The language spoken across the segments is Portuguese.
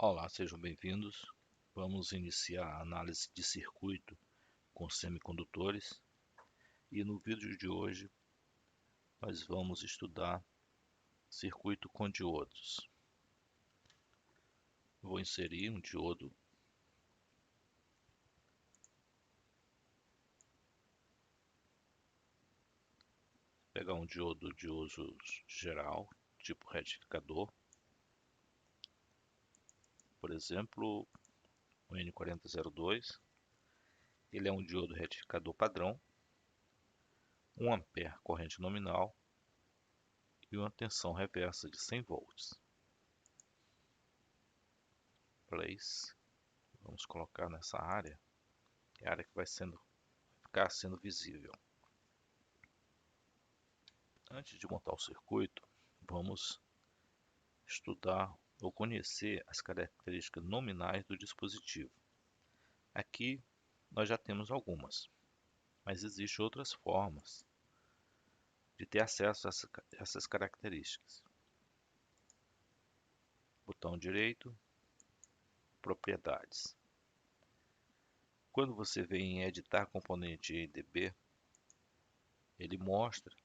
Olá, sejam bem-vindos. Vamos iniciar a análise de circuito com semicondutores e no vídeo de hoje nós vamos estudar circuito com diodos. Vou inserir um diodo, pegar um diodo de uso geral, tipo retificador, por exemplo, o N4002. Ele é um diodo retificador padrão, 1 ampere corrente nominal e uma tensão reversa de 100 volts. Place. Vamos colocar nessa área, é a área que vai ficar sendo visível. Antes de montar o circuito, vamos estudar ou conhecer as características nominais do dispositivo. Aqui nós já temos algumas, mas existem outras formas de ter acesso a essas características. Botão direito, propriedades. Quando você vem em editar componente EDB, ele mostra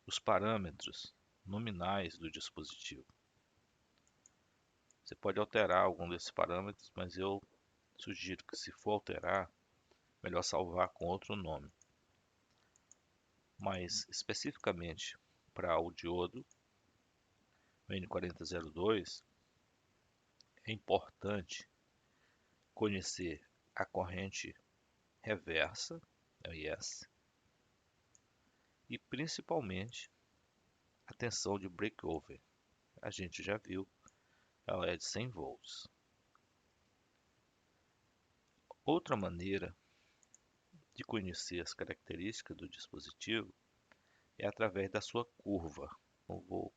os parâmetros nominais do dispositivo. Você pode alterar algum desses parâmetros, mas eu sugiro que, se for alterar, melhor salvar com outro nome. Mas especificamente para o diodo N4002, é importante conhecer a corrente reversa, o IS, e principalmente a tensão de breakover. A gente já viu, ela é de 100 volts. Outra maneira de conhecer as características do dispositivo é através da sua curva. Eu vou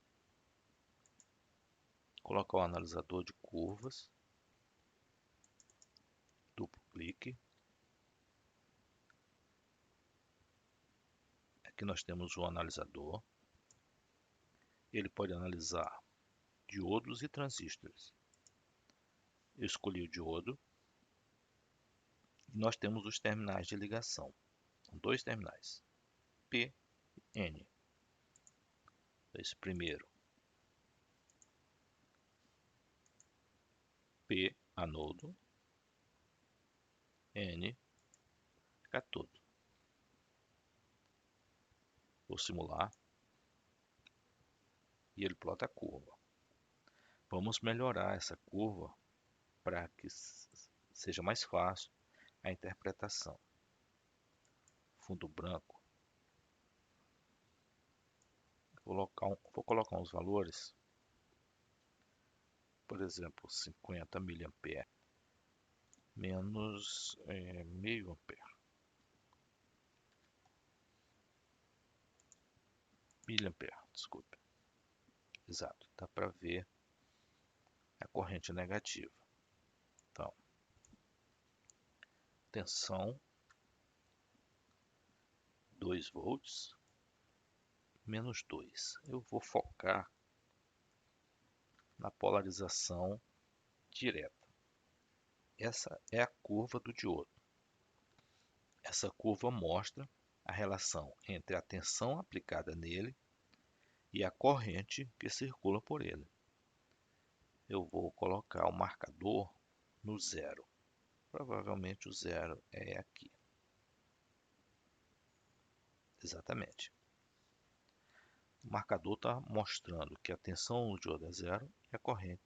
colocar o analisador de curvas, duplo clique. Aqui nós temos o analisador. Ele pode analisar diodos e transistores. Eu escolhi o diodo. Nós temos os terminais de ligação. São dois terminais, P e N. Esse primeiro, P anodo, N catodo. Vou simular e ele plota a curva. Vamos melhorar essa curva para que seja mais fácil a interpretação. Fundo branco. Vou colocar uns valores, por exemplo, 50 mA menos meio ampere. Miliampere, desculpe. Exato, dá para ver a corrente negativa. Então, tensão 2 volts menos 2. Eu vou focar na polarização direta. Essa é a curva do diodo. Essa curva mostra a relação entre a tensão aplicada nele e a corrente que circula por ele. Eu vou colocar o marcador no zero. Provavelmente o zero é aqui. Exatamente. O marcador está mostrando que a tensão no diodo é zero e a corrente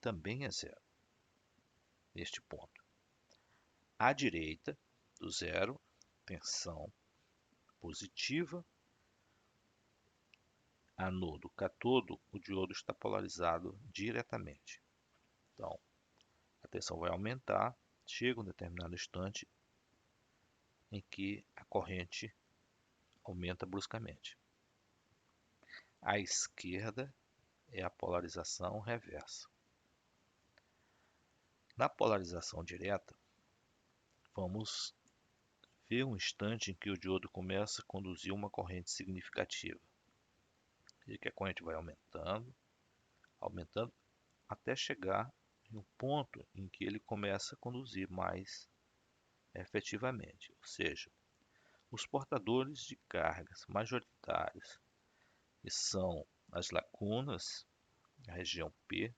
também é zero. Neste ponto. À direita do zero, tensão positiva. Anodo, catodo, o diodo está polarizado diretamente. Então, a tensão vai aumentar, chega um determinado instante em que a corrente aumenta bruscamente. À esquerda é a polarização reversa. Na polarização direta, vamos ver um instante em que o diodo começa a conduzir uma corrente significativa. E que a corrente vai aumentando, aumentando, até chegar em um ponto em que ele começa a conduzir mais efetivamente, ou seja, os portadores de cargas majoritários, que são as lacunas, a região P,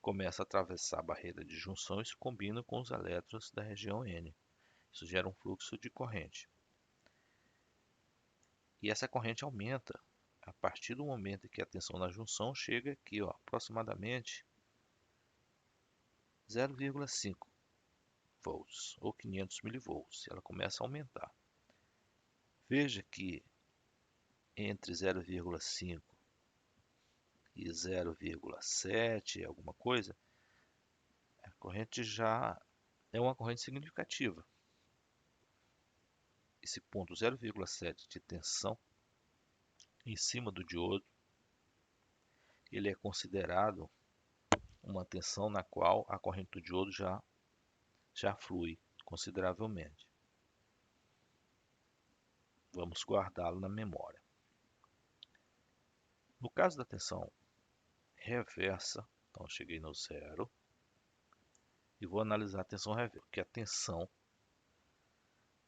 começa a atravessar a barreira de junção e se combina com os elétrons da região N. Isso gera um fluxo de corrente. E essa corrente aumenta a partir do momento em que a tensão na junção chega aqui, ó, aproximadamente 0,5 volts ou 500 milivolts. Ela começa a aumentar. Veja que entre 0,5 e 0,7, alguma coisa, a corrente já é uma corrente significativa. Esse ponto 0,7 de tensão em cima do diodo, ele é considerado uma tensão na qual a corrente do diodo já flui consideravelmente. Vamos guardá-lo na memória. No caso da tensão reversa, então cheguei no zero e vou analisar a tensão reversa, porque a tensão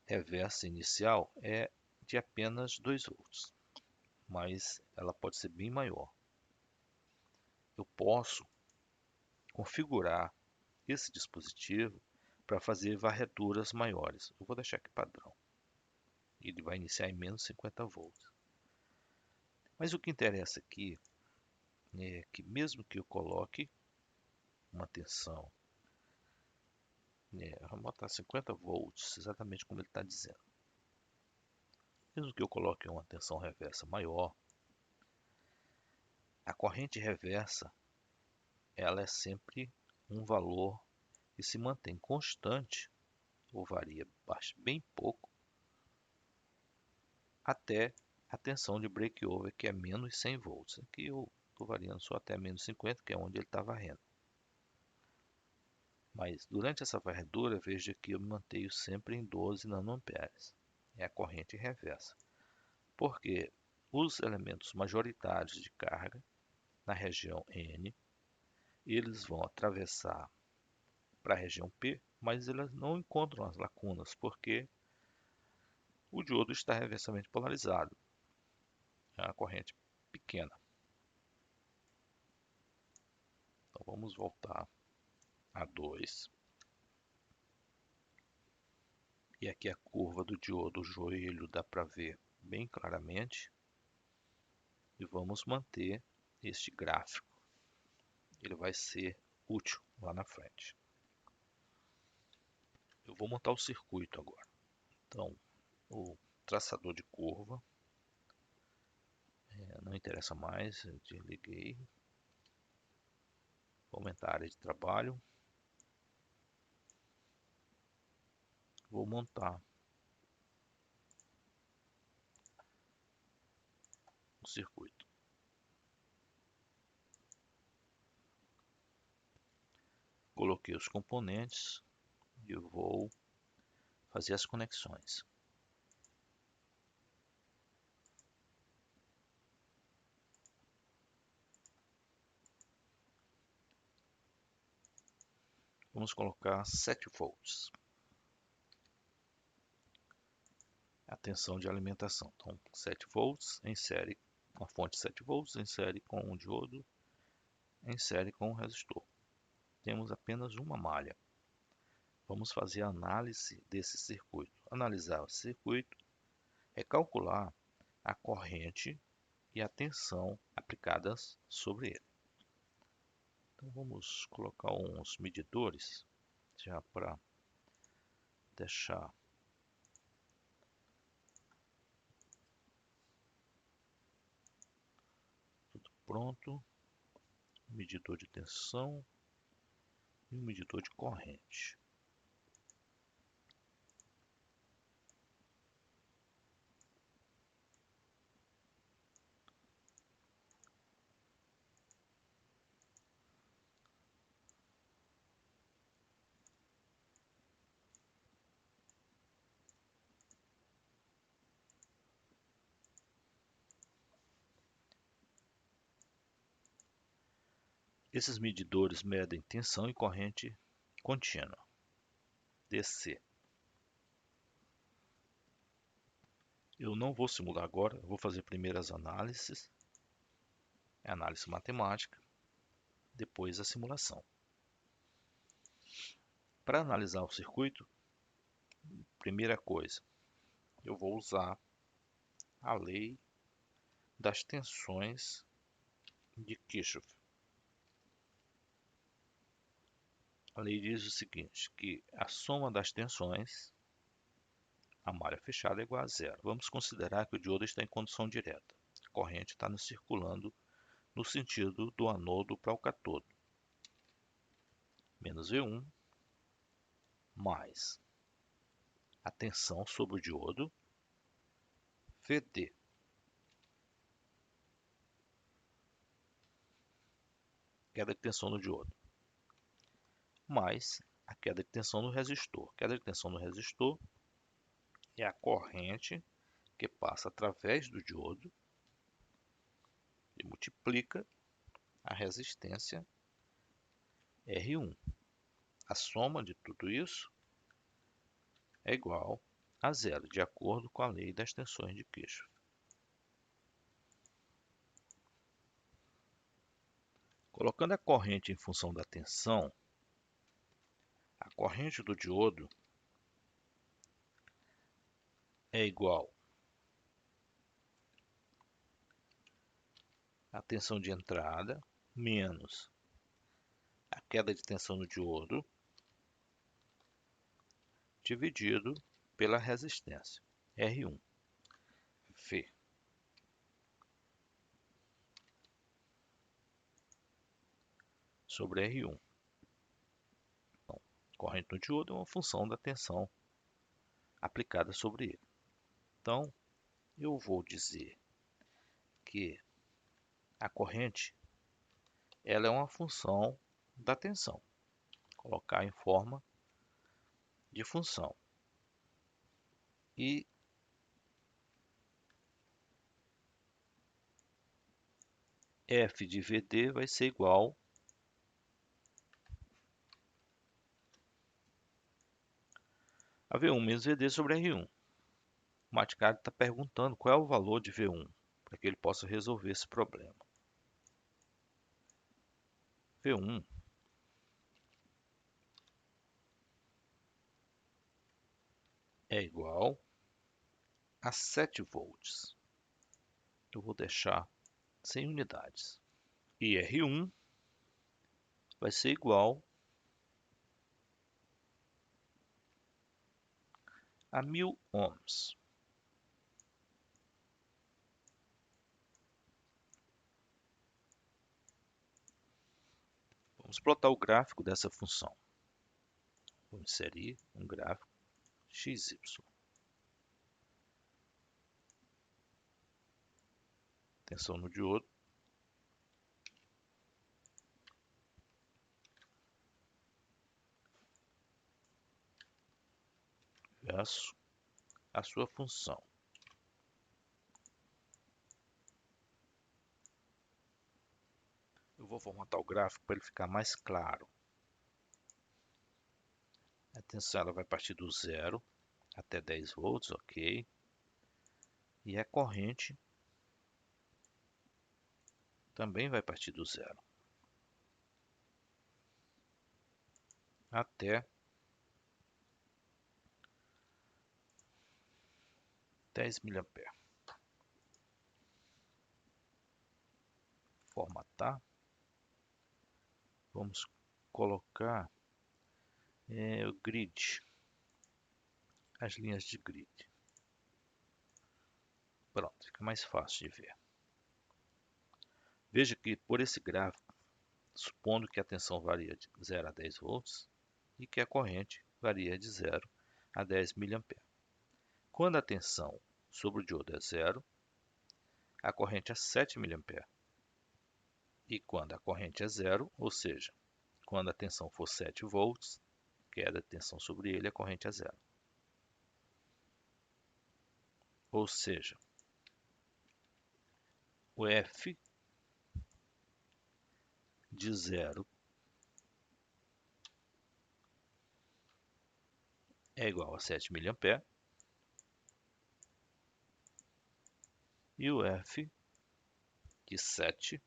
reversa inicial é de apenas 2 volts, mas ela pode ser bem maior. Eu posso configurar esse dispositivo para fazer varreduras maiores. Eu vou deixar aqui padrão. Ele vai iniciar em menos 50 volts. Mas o que interessa aqui é que mesmo que eu coloque uma tensão, vamos botar 50 volts, exatamente como ele está dizendo. Mesmo que eu coloque uma tensão reversa maior, a corrente reversa ela é sempre um valor que se mantém constante ou varia bem pouco até a tensão de breakover, que é menos 100 volts. Aqui eu estou variando só até menos 50, que é onde ele está varrendo. Mas durante essa varredura, veja que eu me mantenho sempre em 12 nanoamperes. É a corrente reversa. Porque os elementos majoritários de carga na região N, eles vão atravessar para a região P, mas eles não encontram as lacunas, porque o diodo está reversamente polarizado. É uma corrente pequena. Então vamos voltar a 2. E aqui a curva do diodo joelho dá para ver bem claramente. E vamos manter este gráfico. Ele vai ser útil lá na frente. Eu vou montar o circuito agora. Então, o traçador de curva, não interessa mais, eu desliguei. Vou aumentar a área de trabalho. Vou montar o circuito. Coloquei os componentes e eu vou fazer as conexões. Vamos colocar 7 volts. A tensão de alimentação. Então, 7 volts em série com a fonte 7 volts, em série com um diodo, em série com um resistor. Temos apenas uma malha. Vamos fazer a análise desse circuito. Analisar o circuito é calcular a corrente e a tensão aplicadas sobre ele. Então vamos colocar uns medidores já para deixar tudo pronto. Um medidor de tensão e um medidor de corrente. Esses medidores medem tensão e corrente contínua, DC. Eu não vou simular agora, eu vou fazer primeiro as análises, análise matemática, depois a simulação. Para analisar o circuito, primeira coisa, eu vou usar a lei das tensões de Kirchhoff. A lei diz o seguinte, que a soma das tensões, a malha fechada, é igual a zero. Vamos considerar que o diodo está em condução direta. A corrente está circulando no sentido do anodo para o cátodo. Menos V1 mais a tensão sobre o diodo, VD. Queda de tensão no diodo. Mais a queda de tensão no resistor. Queda de tensão no resistor é a corrente que passa através do diodo e multiplica a resistência R1. A soma de tudo isso é igual a zero, de acordo com a lei das tensões de Kirchhoff. Colocando a corrente em função da tensão, a corrente do diodo é igual à tensão de entrada menos a queda de tensão no diodo dividido pela resistência R1, V. Sobre R1. Então, corrente no diodo é uma função da tensão aplicada sobre ele. Então, eu vou dizer que a corrente ela é uma função da tensão. Colocar em forma de função. E F de VD vai ser igual a V1 menos VD sobre R1. O Maticari está perguntando qual é o valor de V1, para que ele possa resolver esse problema. V1 é igual a 7 volts. Eu vou deixar 100 unidades. E R1 vai ser igual a 1000 ohms. Vamos plotar o gráfico dessa função. Vou inserir um gráfico XY. Tensão no diodo. Versus a sua função. Eu vou formatar o gráfico para ele ficar mais claro. A tensão ela vai partir do zero até 10 volts, ok. E a corrente também vai partir do zero até 10 mA. Formatar. Vamos colocar o grid, as linhas de grid. Pronto, fica mais fácil de ver. Veja que por esse gráfico, supondo que a tensão varia de 0 a 10 volts e que a corrente varia de 0 a 10 mA. Quando a tensão sobre o diodo é zero, a corrente é 7 mA. E quando a corrente é zero, ou seja, quando a tensão for 7 volts, queda de tensão sobre ele, a corrente é zero. Ou seja, o F de 0 é igual a 7 mA e o F de 7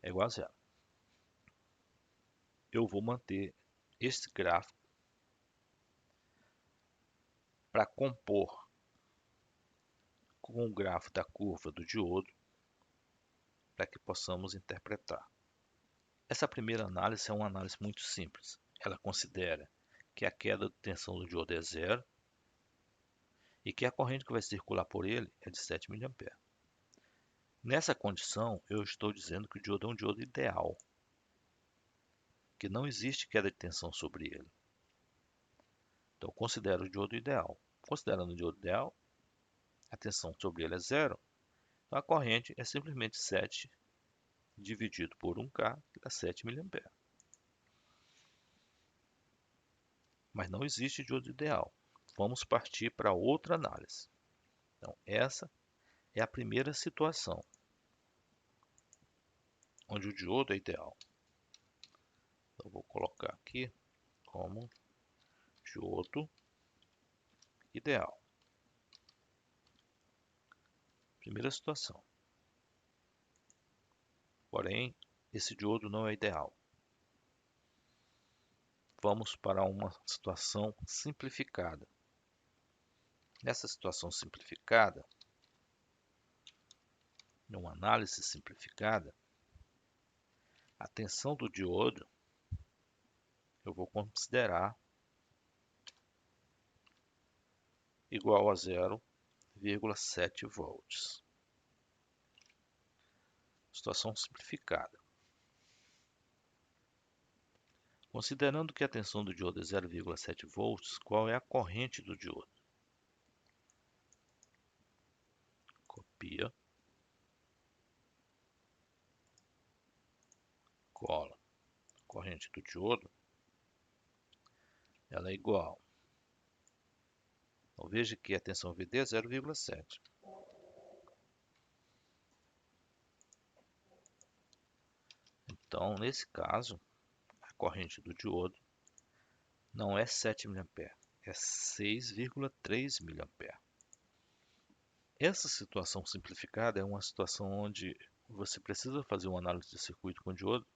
é igual a 0. Eu vou manter este gráfico para compor com o gráfico da curva do diodo para que possamos interpretar. Essa primeira análise é uma análise muito simples. Ela considera que a queda de tensão do diodo é zero e que a corrente que vai circular por ele é de 7 mA. Nessa condição, eu estou dizendo que o diodo é um diodo ideal, que não existe queda de tensão sobre ele. Então, considero o diodo ideal. Considerando o diodo ideal, a tensão sobre ele é zero, então a corrente é simplesmente 7 dividido por 1K, que dá 7 mA. Mas não existe diodo ideal. Vamos partir para outra análise. Então, essa é a primeira situação, onde o diodo é ideal. Então, vou colocar aqui como diodo ideal. Primeira situação. Porém, esse diodo não é ideal. Vamos para uma situação simplificada. Nessa situação simplificada, numa análise simplificada, a tensão do diodo eu vou considerar igual a 0,7 volts. Situação simplificada. Considerando que a tensão do diodo é 0,7 volts, qual é a corrente do diodo? Copia, cola. A corrente do diodo ela é igual. Então, veja que a tensão VD é 0,7. Então, nesse caso, a corrente do diodo não é 7 mA, é 6,3 mA. Essa situação simplificada é uma situação onde você precisa fazer uma análise de circuito com diodo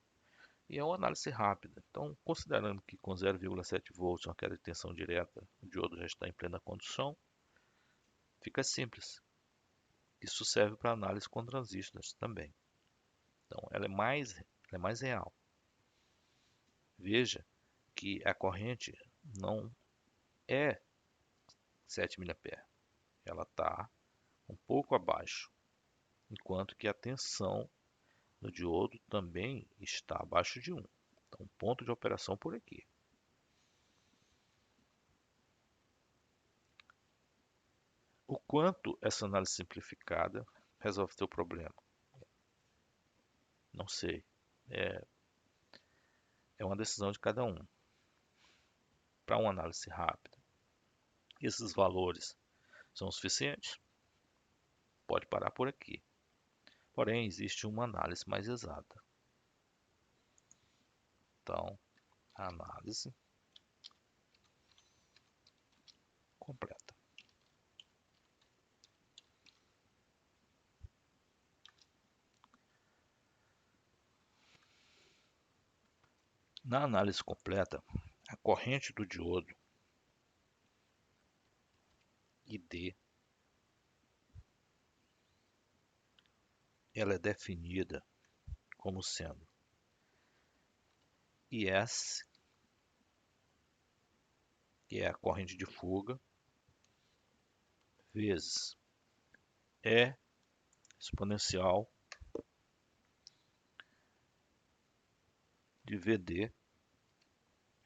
e é uma análise rápida. Então, considerando que com 0,7 volts, uma queda de tensão direta, o diodo já está em plena condução, fica simples. Isso serve para análise com transistores também. Então, ela é mais real. Veja que a corrente não é 7 mA, ela está um pouco abaixo, enquanto que a tensão no diodo também está abaixo de 1. Então, ponto de operação por aqui. O quanto essa análise simplificada resolve seu problema? Não sei. É, é uma decisão de cada um. Para uma análise rápida, esses valores são suficientes? Pode parar por aqui. Porém, existe uma análise mais exata. Então, a análise completa. Na análise completa, a corrente do diodo ID ela é definida como sendo IS, que é a corrente de fuga, vezes E exponencial de VD,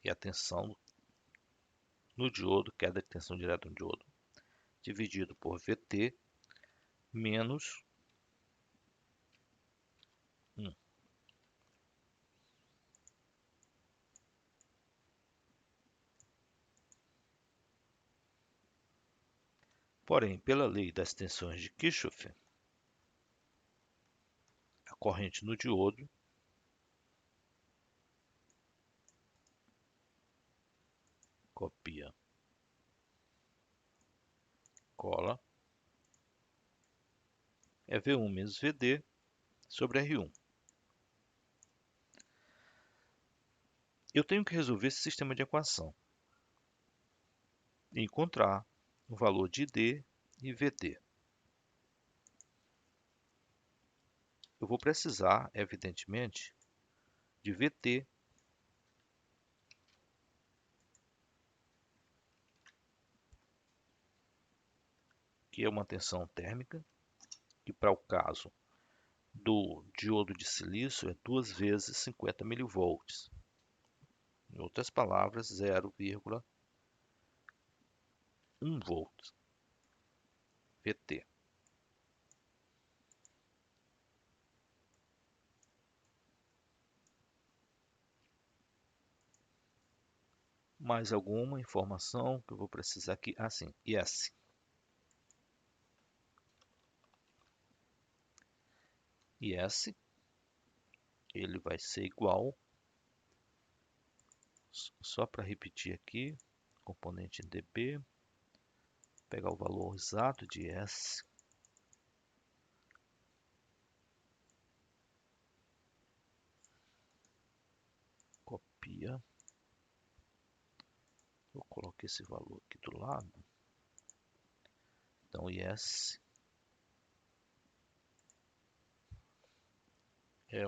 que é a tensão no diodo, queda de tensão direta no diodo, dividido por VT menos 1. Porém, pela lei das tensões de Kirchhoff, corrente no diodo, copia, cola, é V1 menos VD sobre R1. Eu tenho que resolver esse sistema de equação e encontrar o valor de D e VD. Eu vou precisar, evidentemente, de VT, que é uma tensão térmica, que para o caso do diodo de silício é 2 vezes 50 milivolts. Em outras palavras, 0,1 volt, VT. Mais alguma informação que eu vou precisar aqui? Sim, IS. IS, ele vai ser igual, só para repetir aqui, componente em dB, pegar o valor exato de IS, copia, eu coloquei esse valor aqui do lado, então IS é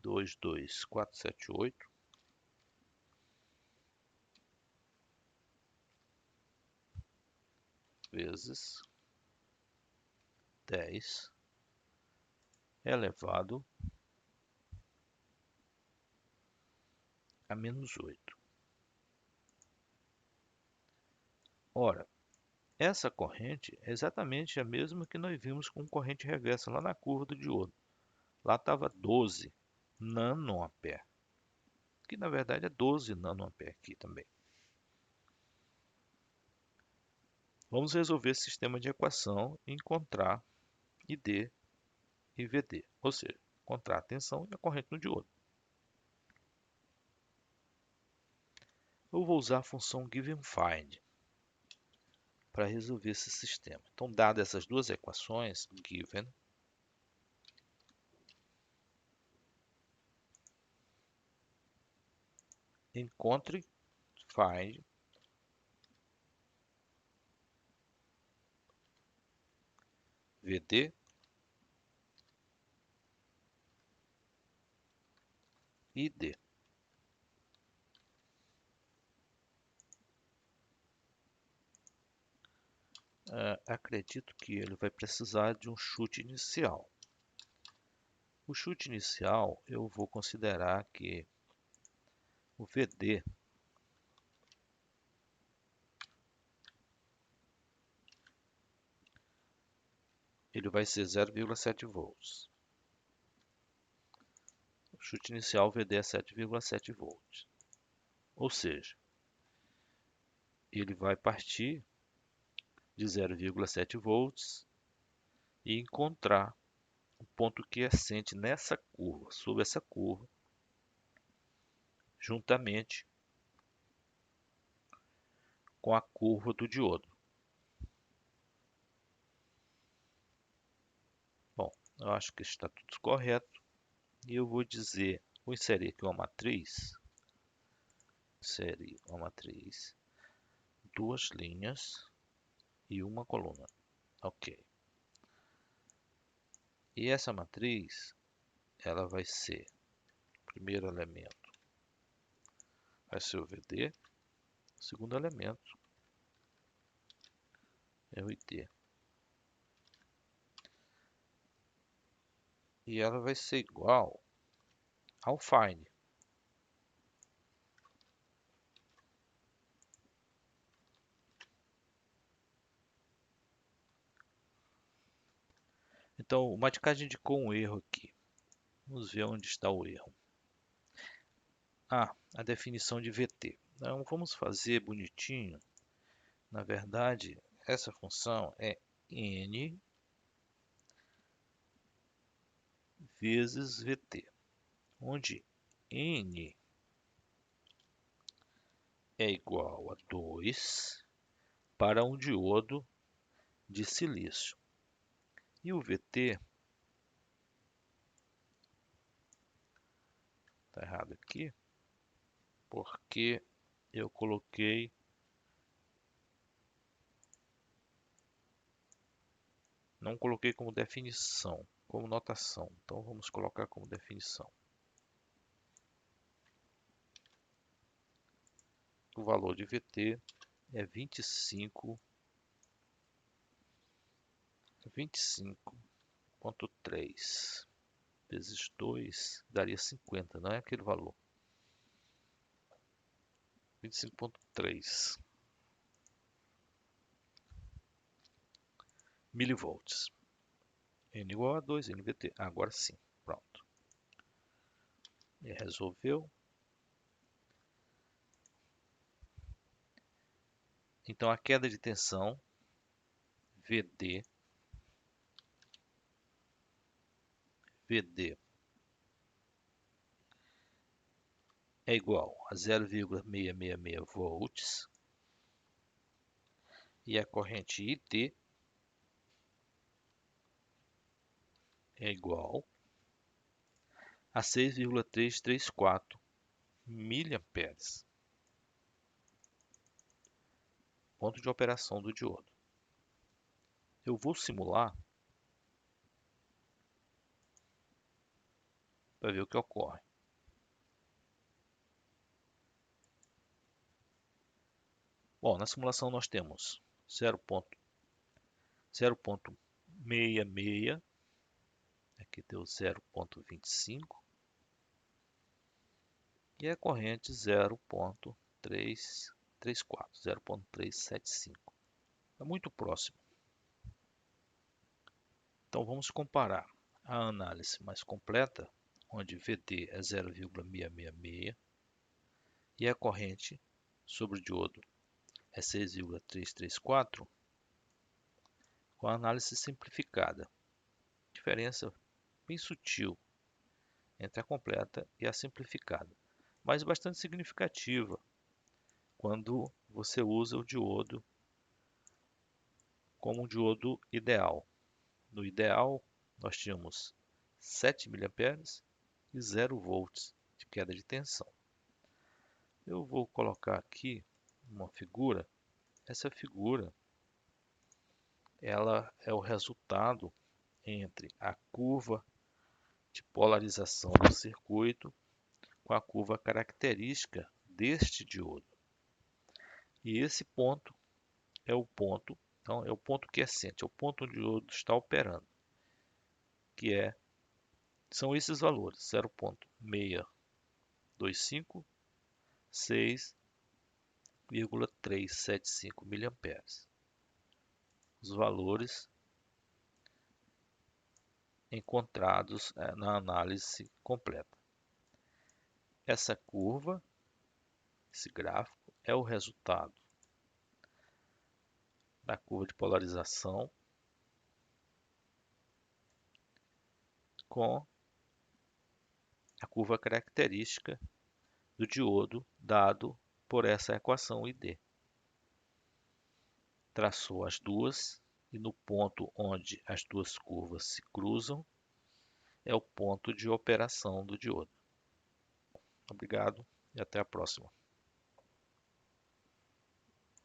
1,22478 vezes 10 elevado a menos 8. Ora, essa corrente é exatamente a mesma que nós vimos com corrente reversa lá na curva do diodo. Lá estava 12 nanoampere, que na verdade é 12 nanoampere aqui também. Vamos resolver esse sistema de equação e encontrar ID e VD, ou seja, encontrar a tensão e a corrente no diodo. Eu vou usar a função givenFind para resolver esse sistema. Então, dadas essas duas equações, given encontre find VD e D. Acredito que ele vai precisar de um chute inicial. O chute inicial eu vou considerar que o VD ele vai ser 0,7 volts. O chute inicial VD é 7,7 volts. Ou seja, ele vai partir de 0,7 volts e encontrar o ponto quiescente nessa curva, sobre essa curva, juntamente com a curva do diodo. Bom, eu acho que está tudo correto e eu vou dizer, vou inserir aqui uma matriz, duas linhas e uma coluna. Ok. E essa matriz, ela vai ser, o primeiro elemento vai ser o VD, o segundo elemento é o ID. E ela vai ser igual ao find. Então, o Maticad indicou um erro aqui. Vamos ver onde está o erro. A definição de VT. Então, vamos fazer bonitinho. Na verdade, essa função é n vezes VT, onde N é igual a 2 para um diodo de silício. E o VT, está errado aqui, porque eu não coloquei como definição, como notação. Então vamos colocar como definição. O valor de VT é 25,3 vezes 2 daria 50, não é aquele valor. 25,3 milivolts. N igual a 2 NVT. Agora sim, pronto. E resolveu. Então a queda de tensão VD é igual a 0,666 volts e a corrente IT é igual a 6,334 miliamperes. Ponto de operação do diodo. Eu vou simular para ver o que ocorre. Bom, na simulação nós temos 0,66, aqui deu 0,25 e a corrente 0,334, 0,375. É muito próximo. Então vamos comparar a análise mais completa, onde VT é 0,666 e a corrente sobre o diodo é 6,334, com a análise simplificada. Diferença bem sutil entre a completa e a simplificada, mas bastante significativa quando você usa o diodo como um diodo ideal. No ideal, nós tínhamos 7 mA e 0 volts de queda de tensão. Eu vou colocar aqui uma figura. Essa figura ela é o resultado entre a curva de polarização do circuito com a curva característica deste diodo. E esse ponto é o ponto, então é o ponto quiescente, é o ponto onde o diodo está operando, que são esses valores, 0,625, 6,375 mA. Os valores encontrados na análise completa. Essa curva, esse gráfico, é o resultado da curva de polarização com a curva característica do diodo dado por essa equação ID. Traçou as duas e no ponto onde as duas curvas se cruzam é o ponto de operação do diodo. Obrigado e até a próxima.